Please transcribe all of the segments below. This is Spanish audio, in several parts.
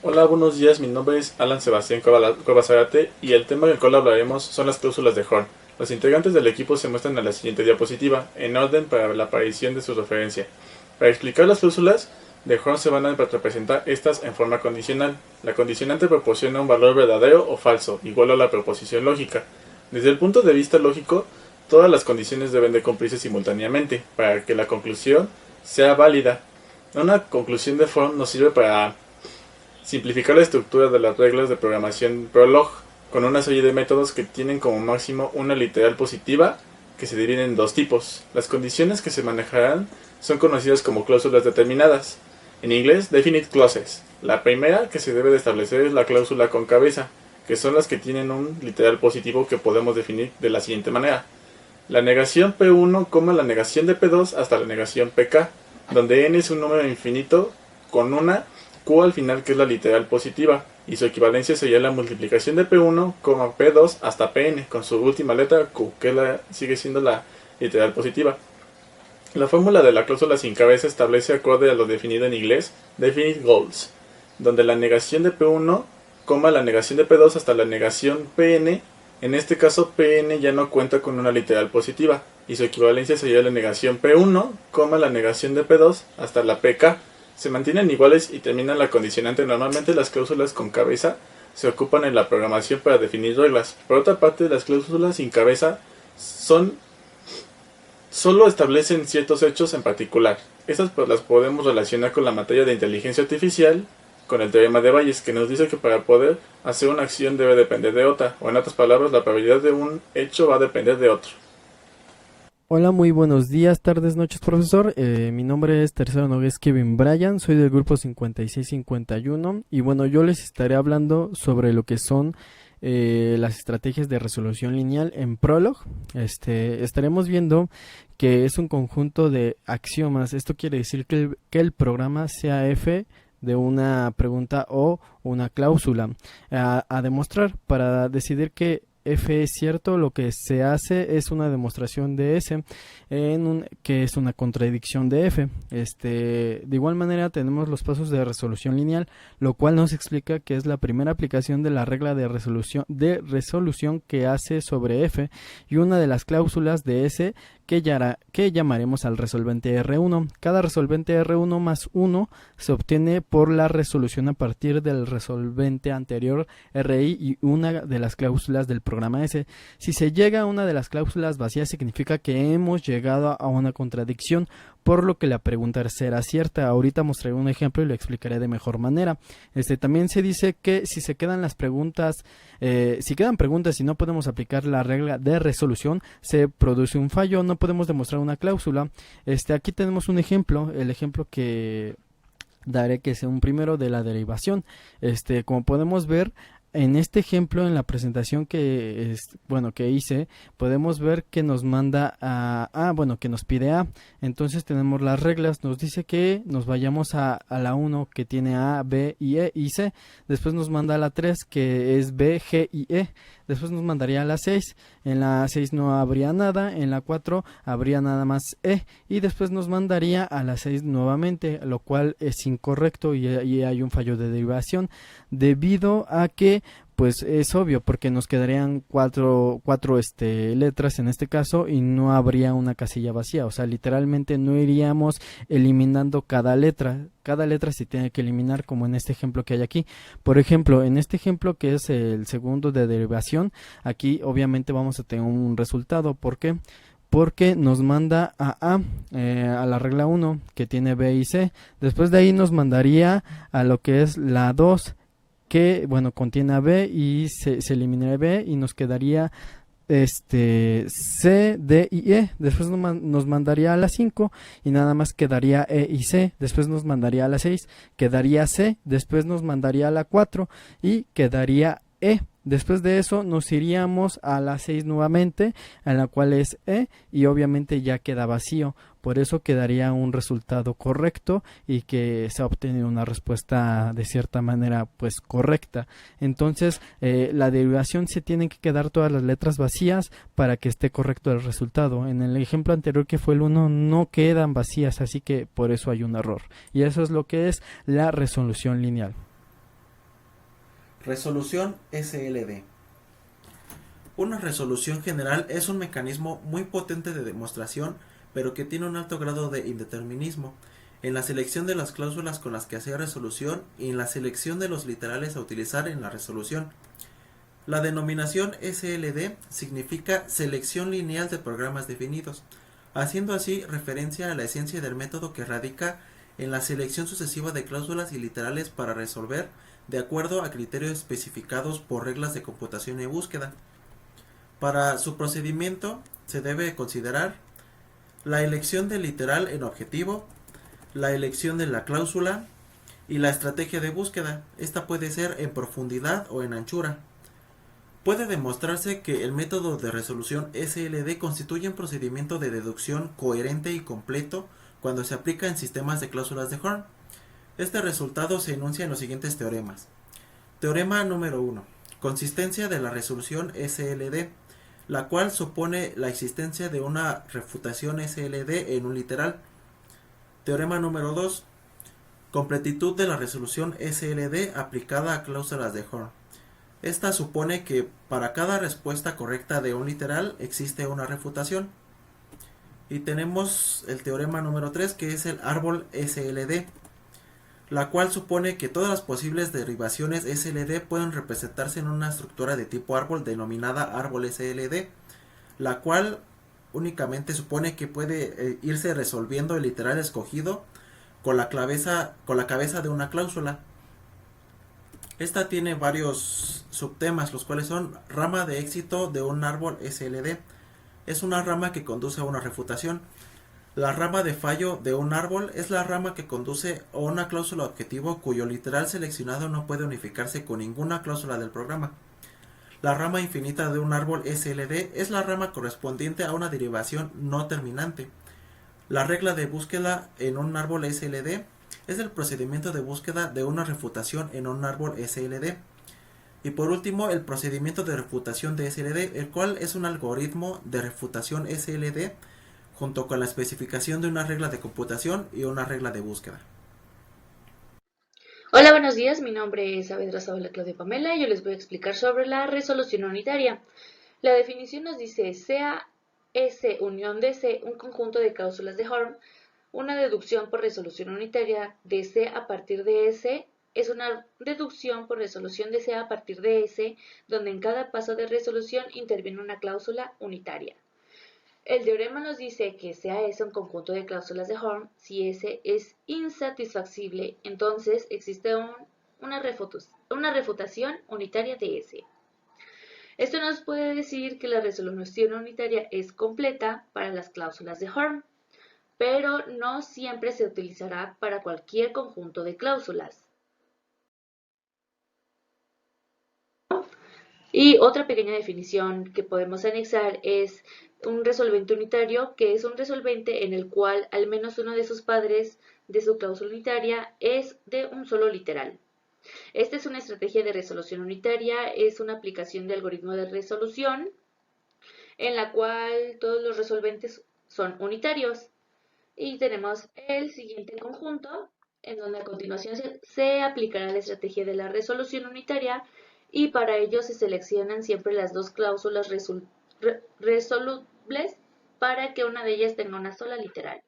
Hola, buenos días. Mi nombre es Alan Sebastián Cuevas Arate y el tema del cual hablaremos son las cláusulas de Horn. Los integrantes del equipo se muestran en la siguiente diapositiva, en orden para la aparición de su referencia. Para explicar las cláusulas de Horn se van a representar estas en forma condicional. La condicionante proporciona un valor verdadero o falso, igual a la proposición lógica. Desde el punto de vista lógico, todas las condiciones deben de cumplirse simultáneamente para que la conclusión sea válida. Una conclusión de Horn nos sirve para simplificar la estructura de las reglas de programación Prolog con una serie de métodos que tienen como máximo una literal positiva que se divide en dos tipos. Las condiciones que se manejarán son conocidas como cláusulas determinadas. En inglés, definite clauses. La primera que se debe de establecer es la cláusula con cabeza, que son las que tienen un literal positivo que podemos definir de la siguiente manera. La negación P1, la negación de P2 hasta la negación PK, donde n es un número infinito con una Q al final, que es la literal positiva, y su equivalencia sería la multiplicación de P1, P2 hasta Pn con su última letra Q, que sigue siendo la literal positiva. La fórmula de la cláusula sin cabeza establece acorde a lo definido en inglés definite goals, donde la negación de P1, la negación de P2 hasta la negación Pn. En este caso Pn ya no cuenta con una literal positiva, y su equivalencia sería la negación P1, la negación de P2 hasta la Pk. Se mantienen iguales y terminan la condicionante. Normalmente las cláusulas con cabeza se ocupan en la programación para definir reglas. Por otra parte, las cláusulas sin cabeza solo establecen ciertos hechos en particular. Estas pues las podemos relacionar con la materia de inteligencia artificial, con el teorema de Bayes, que nos dice que para poder hacer una acción debe depender de otra, o en otras palabras, la probabilidad de un hecho va a depender de otro. Hola, muy buenos días, tardes, noches, profesor. Mi nombre es Tercero Nogués Kevin Bryan, soy del grupo 5651 y bueno, yo les estaré hablando sobre lo que son las estrategias de resolución lineal en Prolog. Estaremos viendo que es un conjunto de axiomas. Esto quiere decir que el programa sea f de una pregunta o una cláusula a demostrar para decidir que f es cierto. Lo que se hace es una demostración de S que es una contradicción de f. De igual manera tenemos los pasos de resolución lineal, lo cual nos explica que es la primera aplicación de la regla de resolución que hace sobre f, y una de las cláusulas de S que llamaremos al resolvente R1. Cada resolvente R1 más 1 se obtiene por la resolución a partir del resolvente anterior RI y una de las cláusulas del programa S. Si se llega a una de las cláusulas vacías, significa que hemos llegado a una contradicción, por lo que la pregunta será cierta. Ahorita mostraré un ejemplo y lo explicaré de mejor manera. También se dice que si se quedan las preguntas, si quedan preguntas y no podemos aplicar la regla de resolución, se produce un fallo, no podemos demostrar una cláusula. Aquí tenemos un ejemplo, el ejemplo que daré, que es un primero de la derivación. Como podemos ver en este ejemplo, en la presentación que hice, podemos ver que nos manda que nos pide A. Entonces tenemos las reglas, nos dice que nos vayamos a la 1, que tiene A, B y E y C. Después nos manda a la 3, que es B, G y E. Después nos mandaría a la 6. En la 6 no habría nada. En la 4 habría nada más E. Y después nos mandaría a la 6 nuevamente, lo cual es incorrecto y hay un fallo de derivación, debido a que pues es obvio, porque nos quedarían cuatro letras en este caso y no habría una casilla vacía. O sea, literalmente no iríamos eliminando cada letra se tiene que eliminar, como en este ejemplo que hay aquí. Por ejemplo, en este ejemplo que es el segundo de derivación, aquí obviamente vamos a tener un resultado. ¿Por qué? Porque nos manda a la regla 1, que tiene B y C. Después de ahí nos mandaría a lo que es la 2, que contiene a B y se eliminaría B y nos quedaría C, D y E. Después nos mandaría a la 5 y nada más quedaría E y C. Después nos mandaría a la 6, quedaría C. Después nos mandaría a la 4 y quedaría E. Después de eso nos iríamos a la 6 nuevamente, en la cual es E, y obviamente ya queda vacío. Por eso quedaría un resultado correcto y que se ha obtenido una respuesta de cierta manera pues correcta. Entonces la derivación se tienen que quedar todas las letras vacías para que esté correcto el resultado. En el ejemplo anterior, que fue el 1, no quedan vacías, así que por eso hay un error. Y eso es lo que es la resolución lineal. Resolución SLD. Una resolución general es un mecanismo muy potente de demostración, pero que tiene un alto grado de indeterminismo en la selección de las cláusulas con las que hacer resolución y en la selección de los literales a utilizar en la resolución. La denominación SLD significa selección lineal de programas definidos, haciendo así referencia a la esencia del método que radica en la selección sucesiva de cláusulas y literales para resolver de acuerdo a criterios especificados por reglas de computación y búsqueda. Para su procedimiento se debe considerar la elección del literal en objetivo, la elección de la cláusula y la estrategia de búsqueda. Esta puede ser en profundidad o en anchura. Puede demostrarse que el método de resolución SLD constituye un procedimiento de deducción coherente y completo cuando se aplica en sistemas de cláusulas de Horn. Este resultado se enuncia en los siguientes teoremas. Teorema número 1. Consistencia de la resolución SLD, la cual supone la existencia de una refutación SLD en un literal. Teorema número 2. Completitud de la resolución SLD aplicada a cláusulas de Horn. Esta supone que para cada respuesta correcta de un literal existe una refutación. Y tenemos el teorema número 3, que es el árbol SLD, la cual supone que todas las posibles derivaciones SLD pueden representarse en una estructura de tipo árbol denominada árbol SLD, la cual únicamente supone que puede irse resolviendo el literal escogido con la cabeza de una cláusula. Esta tiene varios subtemas, los cuales son rama de éxito de un árbol SLD. Es una rama que conduce a una refutación. La rama de fallo de un árbol es la rama que conduce a una cláusula objetivo cuyo literal seleccionado no puede unificarse con ninguna cláusula del programa. La rama infinita de un árbol SLD es la rama correspondiente a una derivación no terminante. La regla de búsqueda en un árbol SLD es el procedimiento de búsqueda de una refutación en un árbol SLD. Y por último, el procedimiento de refutación de SLD, el cual es un algoritmo de refutación SLD junto con la especificación de una regla de computación y una regla de búsqueda. Hola, buenos días. Mi nombre es Saavedra Zavala Claudia Pamela y yo les voy a explicar sobre la resolución unitaria. La definición nos dice: sea S unión de C un conjunto de cláusulas de Horn, una deducción por resolución unitaria de C a partir de S es una deducción por resolución de C a partir de S, donde en cada paso de resolución interviene una cláusula unitaria. El teorema nos dice que sea S un conjunto de cláusulas de Horn. Si S es insatisfacible, entonces existe una refutación unitaria de S. Esto nos puede decir que la resolución unitaria es completa para las cláusulas de Horn, pero no siempre se utilizará para cualquier conjunto de cláusulas. Y otra pequeña definición que podemos anexar es un resolvente unitario, que es un resolvente en el cual al menos uno de sus padres de su cláusula unitaria es de un solo literal. Esta es una estrategia de resolución unitaria, es una aplicación de algoritmo de resolución en la cual todos los resolventes son unitarios. Y tenemos el siguiente conjunto, en donde a continuación se aplicará la estrategia de la resolución unitaria, y para ello se seleccionan siempre las dos cláusulas resolubles para que una de ellas tenga una sola literal.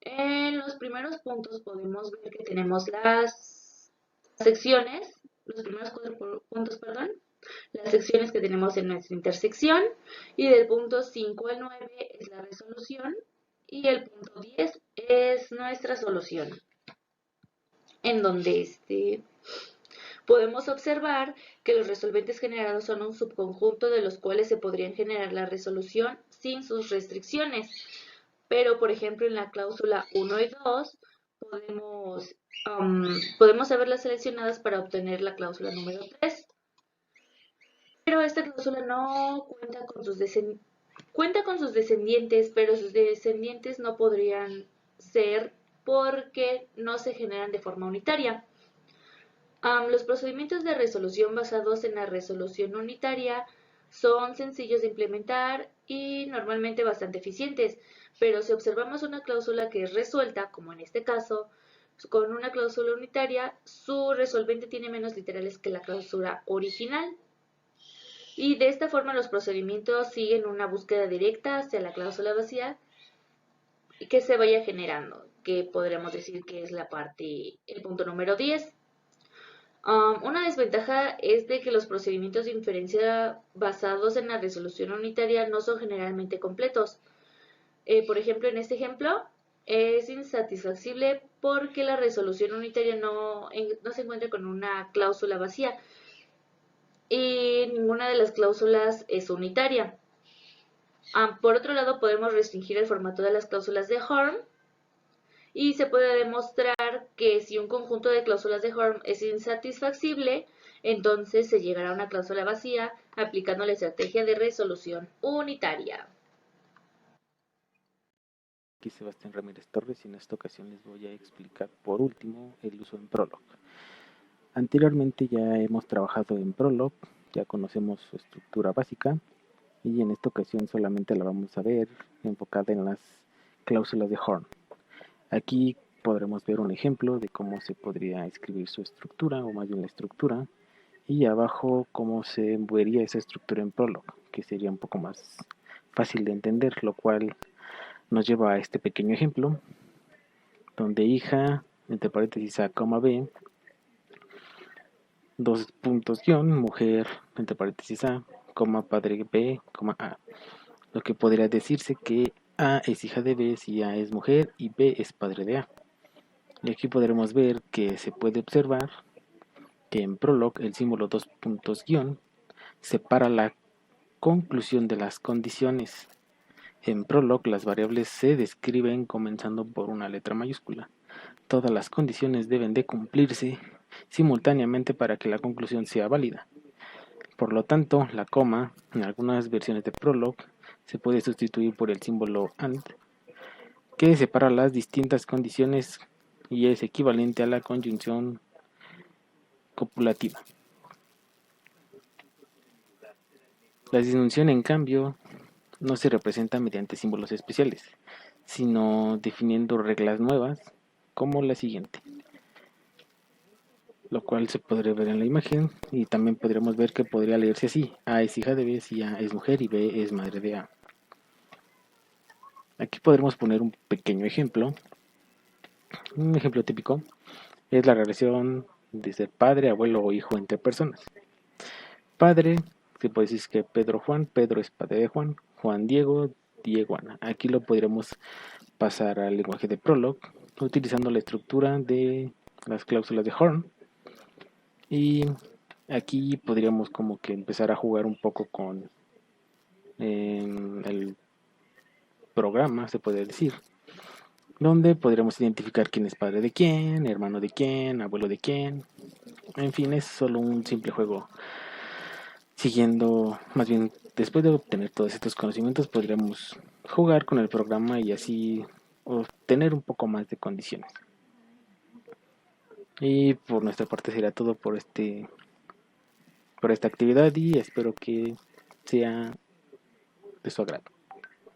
En los primeros puntos podemos ver que tenemos las secciones, los primeros 4 puntos, perdón, las secciones que tenemos en nuestra intersección, y del punto 5 al 9 es la resolución y el punto 10 es nuestra solución, en donde podemos observar que los resolventes generados son un subconjunto de los cuales se podrían generar la resolución sin sus restricciones. Pero, por ejemplo, en la cláusula 1 y 2 podemos haberlas seleccionadas para obtener la cláusula número 3. Pero esta cláusula no cuenta con sus descendientes, pero sus descendientes no podrían ser porque no se generan de forma unitaria. Los procedimientos de resolución basados en la resolución unitaria son sencillos de implementar y normalmente bastante eficientes, pero si observamos una cláusula que es resuelta, como en este caso, con una cláusula unitaria, su resolvente tiene menos literales que la cláusula original. Y de esta forma los procedimientos siguen una búsqueda directa hacia la cláusula vacía que se vaya generando, que podremos decir que es el punto número 10. Una desventaja es de que los procedimientos de inferencia basados en la resolución unitaria no son generalmente completos. Por ejemplo, en este ejemplo, es insatisfacible porque la resolución unitaria no se encuentra con una cláusula vacía y ninguna de las cláusulas es unitaria. Por otro lado, podemos restringir el formato de las cláusulas de Horn y se puede demostrar que si un conjunto de cláusulas de Horn es insatisfacible, entonces se llegará a una cláusula vacía aplicando la estrategia de resolución unitaria. Aquí Sebastián Ramírez Torres y en esta ocasión les voy a explicar por último el uso en Prolog. Anteriormente ya hemos trabajado en Prolog, ya conocemos su estructura básica y en esta ocasión solamente la vamos a ver enfocada en las cláusulas de Horn. Aquí podremos ver un ejemplo de cómo se podría escribir su estructura, o más bien la estructura, y abajo cómo se vería esa estructura en Prolog, que sería un poco más fácil de entender, lo cual nos lleva a este pequeño ejemplo, donde hija, entre paréntesis A, B, dos puntos guión, mujer, entre paréntesis A, padre B, A. Lo que podría decirse que A es hija de B si A es mujer y B es padre de A. Y aquí podremos ver que se puede observar que en Prolog el símbolo dos puntos guión separa la conclusión de las condiciones. En Prolog las variables se describen comenzando por una letra mayúscula. Todas las condiciones deben de cumplirse simultáneamente para que la conclusión sea válida. Por lo tanto, la coma en algunas versiones de Prolog se puede sustituir por el símbolo AND, que separa las distintas condiciones y es equivalente a la conjunción copulativa. La disjunción, en cambio, no se representa mediante símbolos especiales, sino definiendo reglas nuevas, como la siguiente, lo cual se podría ver en la imagen, y también podremos ver que podría leerse así: A es hija de B si A es mujer y B es madre de A. Aquí podremos poner un pequeño ejemplo. Un ejemplo típico es la relación de ser padre, abuelo o hijo entre personas. Padre, se puede decir que Pedro Juan, Pedro es padre de Juan, Juan Diego, Diego Ana. Aquí lo podremos pasar al lenguaje de Prolog utilizando la estructura de las cláusulas de Horn, y aquí podríamos como que empezar a jugar un poco con el programa, se puede decir, donde podríamos identificar quién es padre de quién, hermano de quién, abuelo de quién. En fin, es solo un simple juego. Siguiendo, más bien, después de obtener todos estos conocimientos, podríamos jugar con el programa y así obtener un poco más de condiciones. Y por nuestra parte será todo por esta actividad, y espero que sea de su agrado.